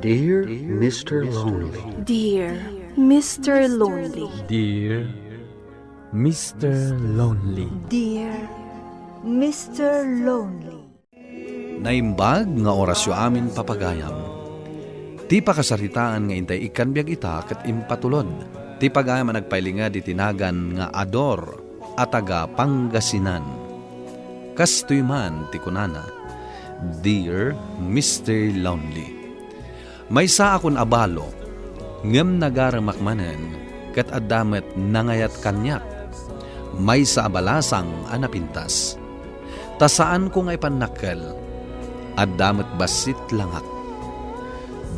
Dear Mr. Lonely. Dear Mr. Lonely. Dear Mr. Lonely. Dear Mr. Lonely. Naimbag nga orasyo amin papagayam. Ti pakasaritaan nga intay ikanbiag ita ket impatulod. Ti pagayam ang nagpailinga di tinagan nga Ador at taga Pangasinan. Kastoy man ti kunana, Dear Mr. Lonely. May sa akon abalo, ngem nagaramakmanen, ket addamet nangayat kanyak. May sa abalasang anapintas. Tasaan ko nga'y panakkel, addamet basit langak.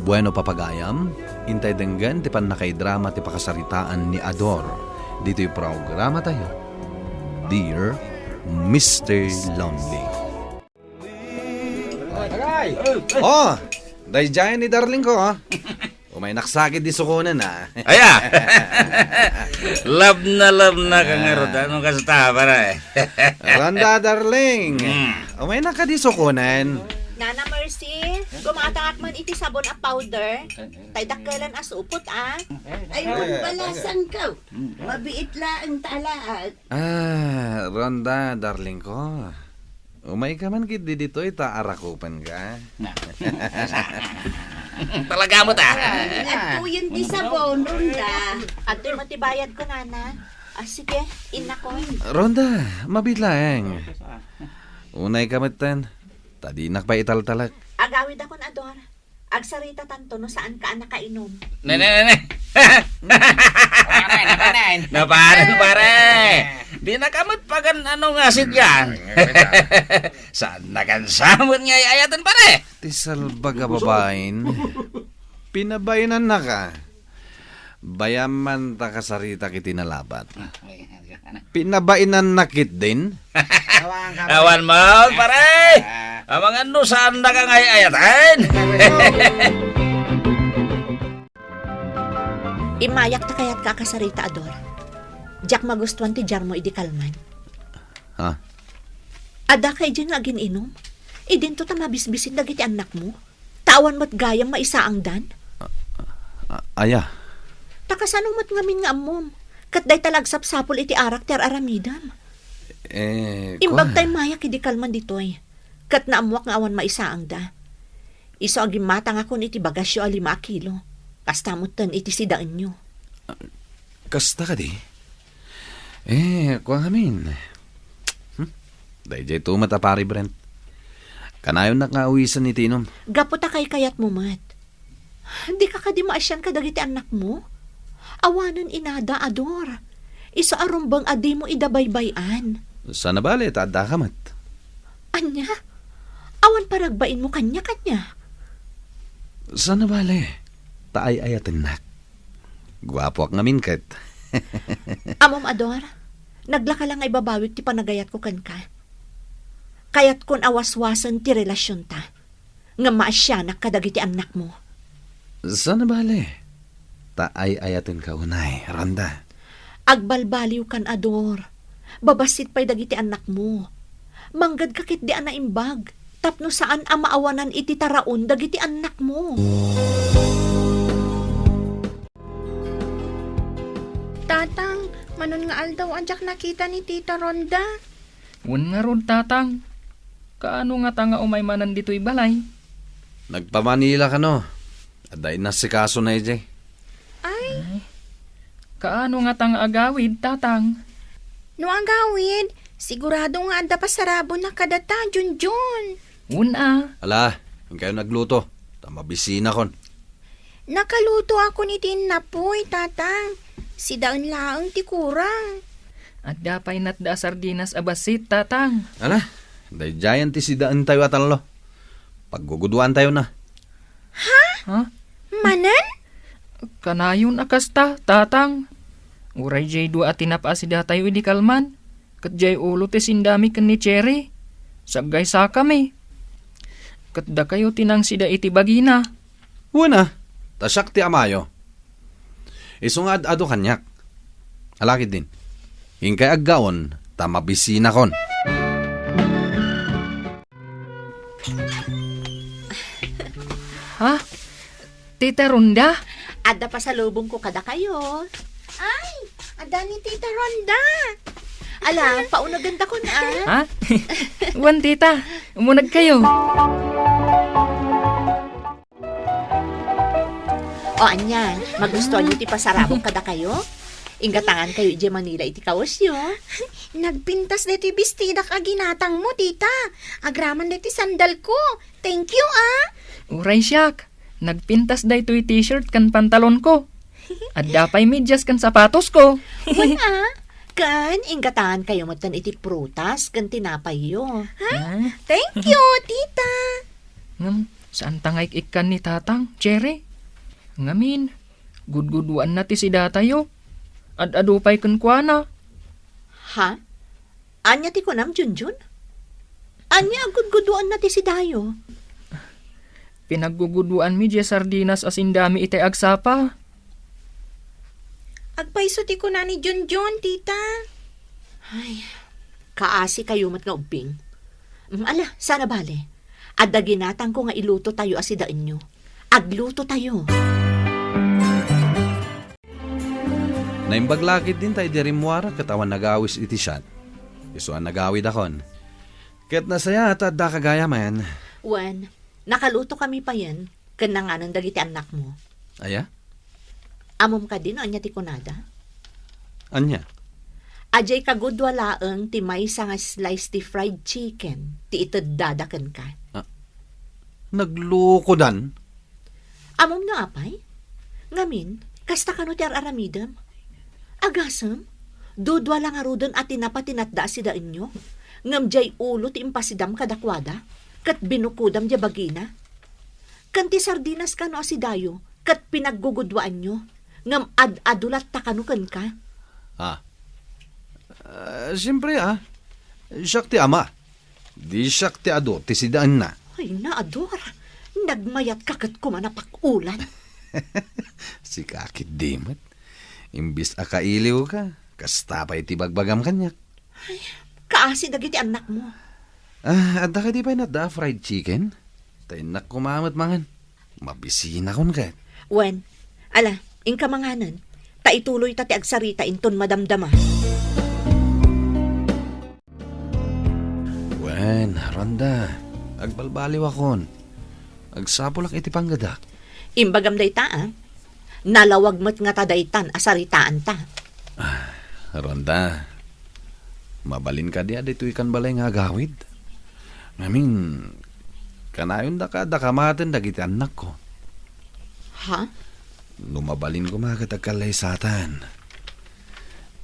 Bueno papagayam, intay denggan ti panakaidrama ti pakasaritaan ni Ador. Dito'y programa tayo, Dear Mr. Lonely. Oh! Dahil dyan ni darling ko, ha? Umay naksakit di sukunan, ha? Aya! love na ka nga ron. Anong kasta, para eh? Randa, darling. Umay naka di sukunan. Nana Mercy, gumatangak man iti sabon a powder. Tay dakkelan as upot Ayun, balasan ka. Mabiit lang talaat. Randa, darling ko. Umay ka man kit di dito, itaarakupan ka. Talaga mo ta. At yun di sabon, Ronda. At yung matibayad ko, Nana. Sige, ina ko. Ronda, mabitlaeng. Unay kamitan, tadi nakpa italtalak. Agawid ako na, Ador. Agsarita tanto no saan ka nakainom. Ne. Naparan, pare. Di na kamot pagan ano nga sidyan. Saan na kan samon nga ayatan, pare? Tisal baga babain. Pinabayanan na ka. Bayaman ta kasarita kiti nalabat. Pinabainan na kit din. Awan mo, pare. Amang ano saan na ka nga ayatan? Imayak ta kayat kakasarita, Ador. Jack magustuhan ti jar mo idi kalman. Ha? Ada kay dyan nga gininom. Idin to ta mabisbisin dagiti anak mo. Tawan mo't gayang maisaang dan. Aya. Takasanong mo't ngamin nga amom. Kat day talagsapsapol iti arak ter aramidam. Imbag tay mayak idi kalman ditoy. Kat naamuak nga awan maisaang da. Iso agi matang ako iti bagasyo a 5 kilo. Kastamutan iti sidaan nyo. Kasta ka di? Kuha amin. Dahil jay tumat a pari Brent. Kanayon na kauwisan ni Tinom. Gaputa kay kayat mo, Mat. Di ka di maasyan ka dagiti anak mo? Awanan inada, Ador. Isa arumbang adi mo idabaybayan. Sana bali, tada ka mat. Anya? Awan paragbain mo kanya-kanya. Sana bali, taay ayatin nak. Gwapo ak ngamin kat. Amom, Ador, naglaka lang ay babawik ti panagayat ko kan ka. Kayat kon awaswasan ti relasyon ta. Nga maasyanak ka dagiti anak mo. Sana bali, taay ayatin ka unay, Randa. Agbalbaliw kan, Ador. Babasit pa'y dagiti anak mo. Manggad kakit di anaimbag. Tapno saan ang maawanan iti taraon dagiti anak mo. Tatang, manon nga aldaw anjak nakita ni Tita Ronda. Un nga ron, tatang. Kaano nga tanga umay manan dito'y balay? Nagpamanila ka no. Aday na si kaso na ije. Ay, Kaano nga tanga agawid, tatang? no ang gawid. Sigurado nga anda pa sarabo na kadata, Junjun. Una. Ala, yung kayo nagluto. Tamabisina kon. Nakaluto ako ni Tinapoy, tatang. Si Daan laang ti kurang. At dapay nat da sardinas abasit, tatang. Ala, day giant ti sidaan tayo atallo. Pagguguduan tayo na. Ha? Manan? Kanayon akasta, tatang. Uray jay dua at tinapa si tayo idi kalman. Kat jay ulo ti sindami ken ni Cherry. Sagay sa kami. Kat da kayo tinang sida iti bagina. Una, tasyak ti amayo. Isungad ado kanyak. Alakid din. Hingkay aggaon, tamabisina kon. Ha? Tita Ronda? Adda pa sa lubong ko kada kayo. Ay, ada ni Tita Ronda. Ala, paunaganda ko na. Ha? Wan, tita. Umunag kayo. O anya, magustuhan nyo ti pasarabong kada kayo? Ingatangan kayo iti Manila iti kawas yo. Nagpintas dito bestida ka ginatang mo, tita. Agraman dito sandal ko. Thank you, Uray siyak. Nagpintas da ito'y t-shirt kan pantalon ko. At dapay medyas kan sapatos ko. Wala. Kan, ingatangan kayo matan iti prutas kan tinapay yo. Thank you, tita. Saan tangay ikan ni tatang, Cherry? Ngamin, gudguduan na ti si datayo. Ad-adupay kan kwa na. Ha? Anya ti kunam, Junjun? Anya agudguduan na ti si Dayo? Pinagguguduan mi di sardinas asin dami ite agsapa. Agpaiso ti ko na ni Junjun, tita. Ay, kaasi kayo mat nga ubing. Ala, sana bale. Adda ginatang ko nga iluto tayo asidaan nyo. Agluto tayo. Naimbaglakid din tayo di rimwara katawan nagawis iti siyat. Isuan nagawid akon. Ket nasaya at adda kagaya man. Wan, nakaluto kami pa yan. Kananganan dagiti anak mo. Aya? Amom ka din, anya ti kunada? Anya? Ajay kagudwalaang ti may nga slice ti fried chicken. Ti itad dadakan ka. Naglukodan? Amom na apay? Ngamin, kasta kano ti aramidam? Agasam? Dudwa lang arudon at tinapatinatda si daan nyo? Ngam jay ulo ti impasidam kadakwada? Kat binukudam jay bagina? Kanti sardinas kano asidayo? Kat pinaggugudwaan nyo? Ngam ad-adulat takanukan ka? Siyempre siyak ti ama. Di siyak ti ado, ti sidaan na. Ay, naador. Nagmayat kakat kumanapak ulan. Si kakit dimot. Imbis akailiw ka, kasta pa iti bagbagam kanyak. Ay, kaasi dagiti anak mo. Adda ka di pa inadda fried chicken? Tainak kumamat mangan. Mabisina kon ka. Wen, ala, ingkamanganan. Taituloy ta ti agsarita inton madamdama. Wen, Ronda. Agbalbaliw akon. Agsapulak iti panggadak. Imbagam day ta, nalawag mo't nga tadaytan asaritaan ta. Ronda, mabalin ka diya dito ikan balay nga agawid. Ngamin, kanayon da kamaten dagiti anak ko. Ha? Lumabalin ko mga katagkalay satan.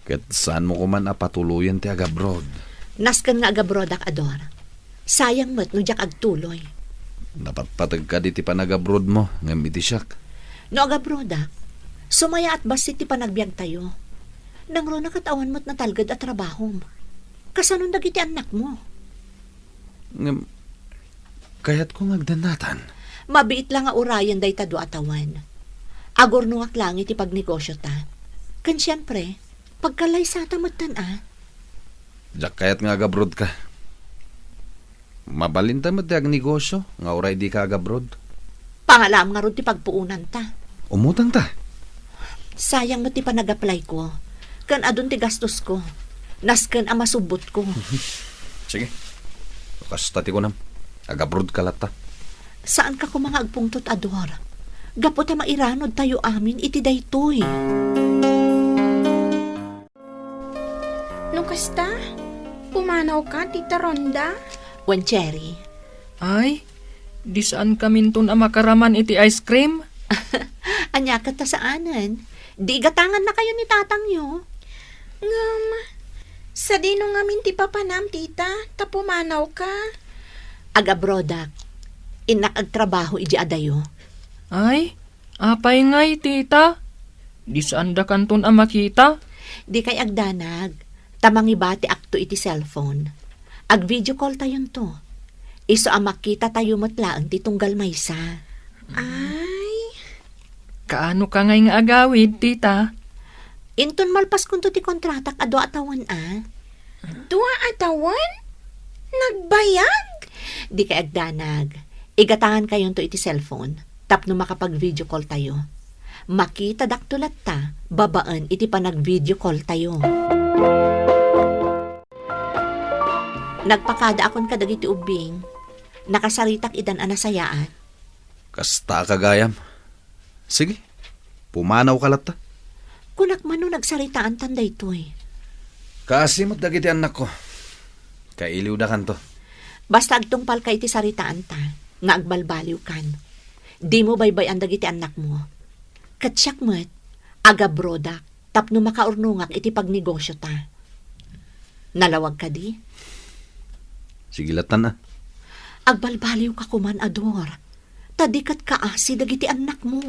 Kat saan mo kuman apatuluyan ti agabrod. Naskan nga agabrodak ador. Sayang mo't no jak agtuloy. Napatpatag ka di ti panagabrod mo, ngam iti siyak. No agabrodak, sumaya at basi ti panagbiag tayo. Nangro na katawan mo't natalgad at trabaho mo. Kasanon dagiti anak mo? Ngam, kayat kong agdanatan. Mabiit lang nga urayan day tado atawan. Agor nungak lang iti pagnegosyo ta. Kan siyempre, pagkalay sa tamatan Jak kayat nga agabrod ka. Mabalinta mo ti agnegosyo, nga uray di ka agabrod. Pangalam nga ron ti pagpuunan ta. Umutang ta. Sayang mo ti panag-apply ko. Kan adun ti gastos ko. Nasken ang masubot ko. Sige. Kasta ti ko nam. Agabrod ka lata. Saan ka ko mga agpungtot ador? Gapo ta mairanod tayo amin iti daytoy. Nung kasta, pumanaw ka, Tita Ronda? Wen Cherry. Ay, di saan kaminton ang makaraman iti ice cream? Anya ka ta saanan? Di gatangan na kayo ni tatang yo. Ngam, sa dino ngamin ti papanam, tita, tapumanaw ka. Agabrodak, inak agtrabaho iji adayo. Ay, apay ngay, tita. Di saan da kanton ang makita? Di kay agdanag, tamangibati akto iti cellphone. Ag-video call tayon to. Iso ang makita tayo matlaang titunggal maysa. Ay, Kaano ka ngay nga agawid, tita? Inton malpas kunto ti kontratak ado atawan dua atawan? Nagbayag? Di kay agdanag. Igatangan kayon to iti cellphone. Tapno makapag-video call tayo. Makita daktulat ta, babaan iti panag-video call tayo. Nagpakada akon kadagiti ubing, nakasaritak idan anasayaan. Kasta kagayam. Sige, pumanaw ka lata. Kunak man no nagsaritaan tanday to'y. Kasimot dagiti anak ko. Kailiw da kanto. Basta agtungpal ka iti saritaan ta, nga agbalbaliw kan. Di mo baybay ang dagiti anak mo. Katsyak mo't, aga brodak, tapno makaurnungak iti pagnegosyo ta. Nalawag ka di? Sige latan na. Agbalbaliw ka kuman, Ador. Tadikat ka si dagiti anak mo.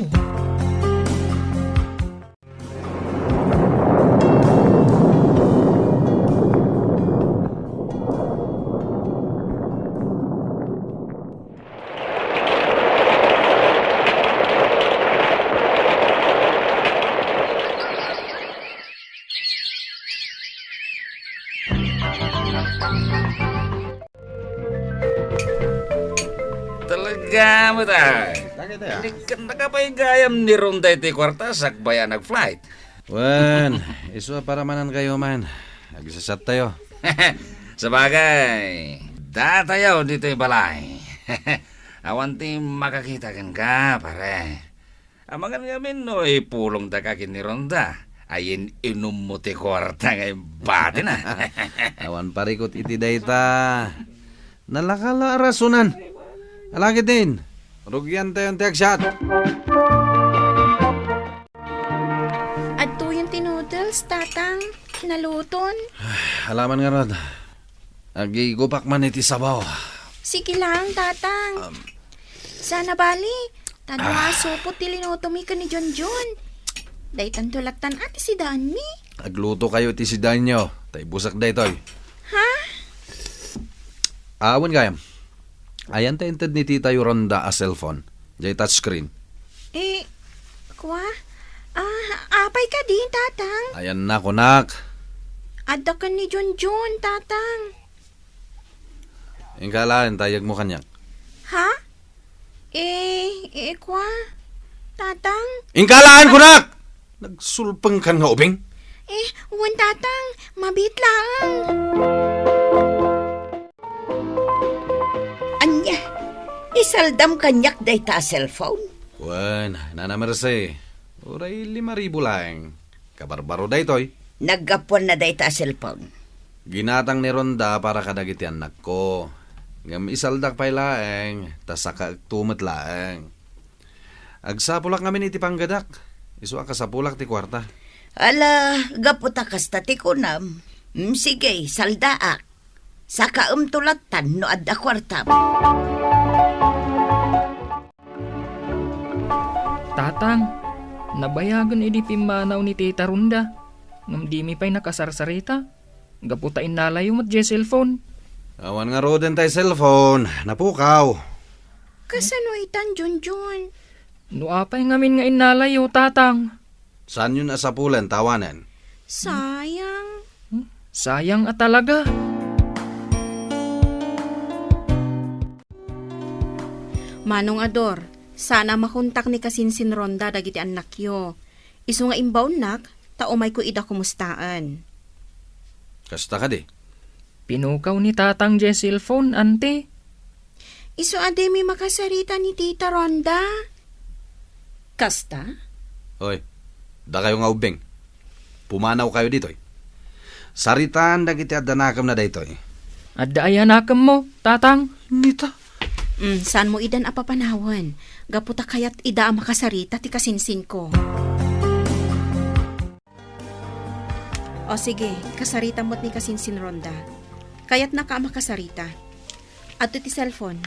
Talaga mo ta. Hindi ka nakapaigayam ni Ronda iti kwarta sakbaya nag-flight. Wen, iso para manan kayo man. Nagsasat tayo. Sabagay, datayaw dito yung balay. Awan ti makakita kan ka, pare. Amangan ngamin no, ipulong da kakin ni Ronda. Ayin inum mo ti kwarta ngay bati na. Awan parikot iti dayta. Nalakala rasunan. Alagi din. Rugyan tayo ang tiagsyat. At to yung tinudels, tatang, naluton. Halaman nga rod. Agigupak man iti sabaw. Sige lang, tatang. Sana bali, tanwa supot tilinutomi ka ni John John. Daytan tulatan ati si Danny. Agluto kayo iti si Danyo. Tay busak daytoy. Ha? Awan gayam. Ayan ta inted ni Tita Ronda a cellphone. Jay touchscreen. Kwa? Apay ka din, tatang. Ayan na, kunak. Adda ka ni John John, tatang. Ingkalaan, tayag mo kanyak. Ha? Kwa? Tatang? Ingkalaan, kunak! Nagsulpang kan nga ubing. Uwan tatang, mabit lang. Anya, isaldam kanyak day ta cellphone. Wan, nanamerse. Uray 5,000 lang. Kabarbaro daytoy. Naggapuan na day ta cellphone. Ginatang ni Ronda para kadagiti anak ko. Ngam isaldak pay laeng, tasaka tumet laeng. Agsapulak ngamin iti panggadak. Isu akasapulak ti kwarta. Ala, gaputa kasta ti kunam. Sige, saldaak. Saka tulatan no adda kwartam. Tatang, nabayagan idi pimanaw ni Tita Ronda. Ngam di mi pa'y nakasarsarita. Gaputain nalayo mat je cellphone. Awan nga roden tay cellphone. Napukaw. Kasano itan, John John? Nuapay ngamin nga inalayo, tatang. Saan yun asapulan, tawanan? Sayang. Sayang at talaga. Manong Ador, sana makontak ni Kasinsin Ronda dagiti anak yo. Isu nga imbawn nak, taumay ko ida kumustaan. Kasta ka di. Pinukaw ni tatang je cellphone, ante. Isu ade mi makasarita ni Tita Ronda. Kasta? Hoy, da kayo nga ubing. Pumanaw kayo ditoy. Saritaan dagiti adanakam na daytoy. Adda ayanakam mo, tatang. Nita. Saan mo idan apapanawan? Gaputa kayat ida ang makasarita ti kasinsin ko. O sige, kasarita mo't ni Kasinsin Ronda. Kayat na ka makasarita. Ato ti cellphone.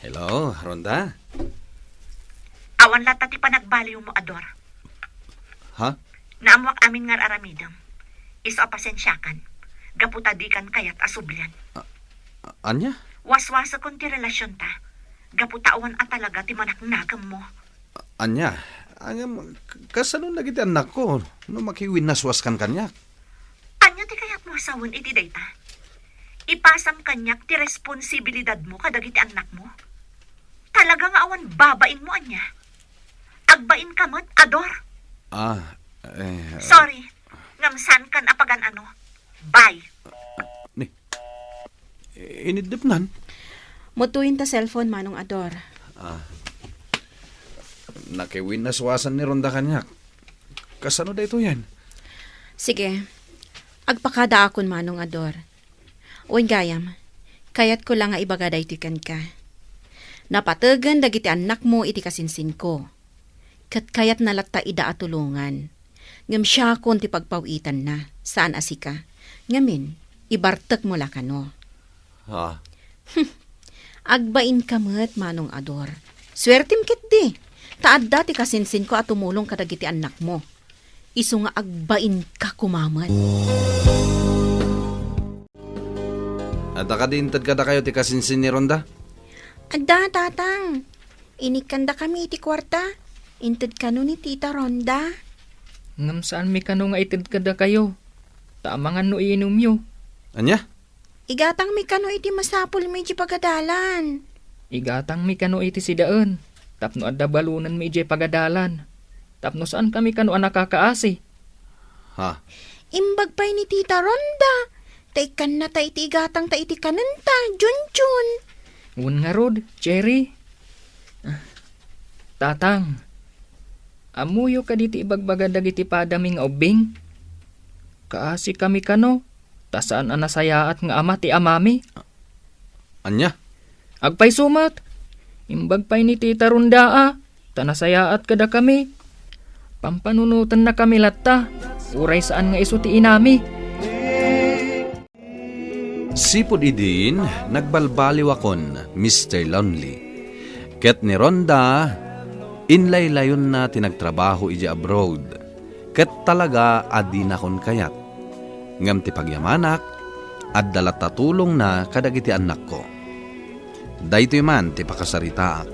Hello, Ronda? Awan lata ti panagbaliw mo, Ador. Ha? Naamuak amin nga aramidam. Iso apasensyakan. Gaputa di kan kayat asublyan. Anya? Waswasa kon ti relasyon ta. Gaputawan at talaga ti manaknagam mo. Anya? Anya, kasano nagiti anak ko? No makiwinaswas kan kanyak. Anya ti kayat mo asawon iti dayta? Ipasam kanyak ti responsibilidad mo kadagiti anak mo. Talaga nga awan babain mo anya. Agbain ka mo't, Ador. Sorry, ngamsan kan apagan ano. Bye. Inidipnan. Mutuin ta cellphone, Manong Ador. Nakiwin na suwasan ni Ronda kanyak. Kasano da ito yan? Sige, agpakada akon, Manong Ador. Uy, gayam, kayat ko lang nga ibagada iti kan ka. Napatagan dagiti anak mo iti kasinsin ko. Kat kayat nalatta ida atulungan. Ngam siya kon ti pagpawitan na. Saan asika? Ngamin, ibartek mo lakano. Agbain ka mo't, Manong Ador. Swertim kit di. Taad dati kasinsin ko at tumulong kadagiti anak mo. Isu nga agbain ka kumamat. At akadintad kada kayo ti kasinsin ni Ronda? Adda, tatang. Inikanda kami iti kwarta. Intad kano ni Tita Ronda. Ngam saan mi kano nga itid kada kayo? Taamangan no iinom yo. Anya? Igatang mi kano iti masapul mi iti pagadalan. Igatang mi kano iti sidaan. Tapno adda balunan mi iti pagadalan. Tapno saan kami kano nakakaasi. Imbag pa'y ni Tita Ronda. Taikan na ta iti igatang ta iti kananta, Junjun. Ngun nga rod, Cherry. Tatang, amuyo ka diti ibagbaga dagiti padaming ubing. Kaasi kami kano, tasaan anasayaat nga ama ti amami. Anya? Agpay sumat, imbag pa'y ni Tita Ronda tanasayaat kada kami. Pampanunutan na kami latta, uray saan nga iso ti inami. Sipod idin, nagbalbaliw akon, Mr. Lonely. Ket ni Ronda, inlaylayon na tinagtrabaho iji abroad. Ket talaga adi na kon kayat. Ngam ti pagyamanak, at dalat tatulong na kadagiti anak ko. Daytoy man ti pakasaritaak.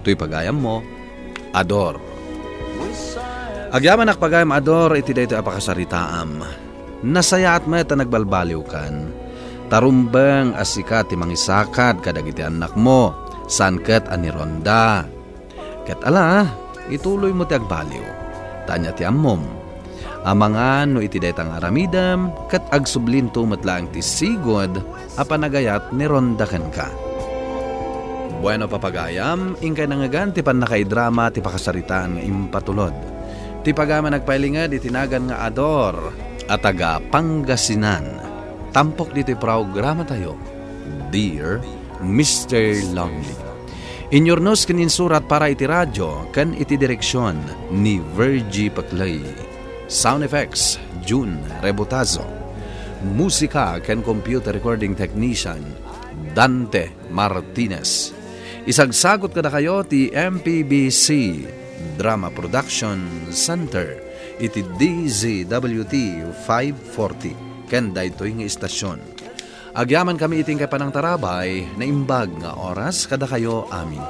Tuy pagayam mo, Ador. Agyaman pagayam Ador, iti daytoy apakasaritaam. Nasaya at mata nagbalbaliw kan. Tarumbang asika ti mangisakad kadagiti anak mo, san ket ani Ronda. Ket ala, ituloy mo ti agbaliw. Tanya ti ammom. Amangan no iti daytang aramidam, ket agsublinto matlaang ti sigod, apanagayat ni Ronda ken ka. Bueno papagayam, ingkay nangagan ti panakaidrama ti pakasaritaan nga impatulod. Ti pagama nagpailingad itinagan nga Ador, at taga Pangasinan. Tampok dito'y programa tayo, Dear Mr. Lonely. Inyornos kin insurat para iti radyo, kan iti direksyon ni Virgie Paclay. Sound effects, June Rebotazo. Musika kan computer recording technician, Dante Martinez. Isagsagot kada kayo ti MPBC Drama Production Center, iti DZWT 540. Ken daytoy nga istasyon. Agyaman kami iting kay panang tarabay na imbag nga oras kada kayo amin.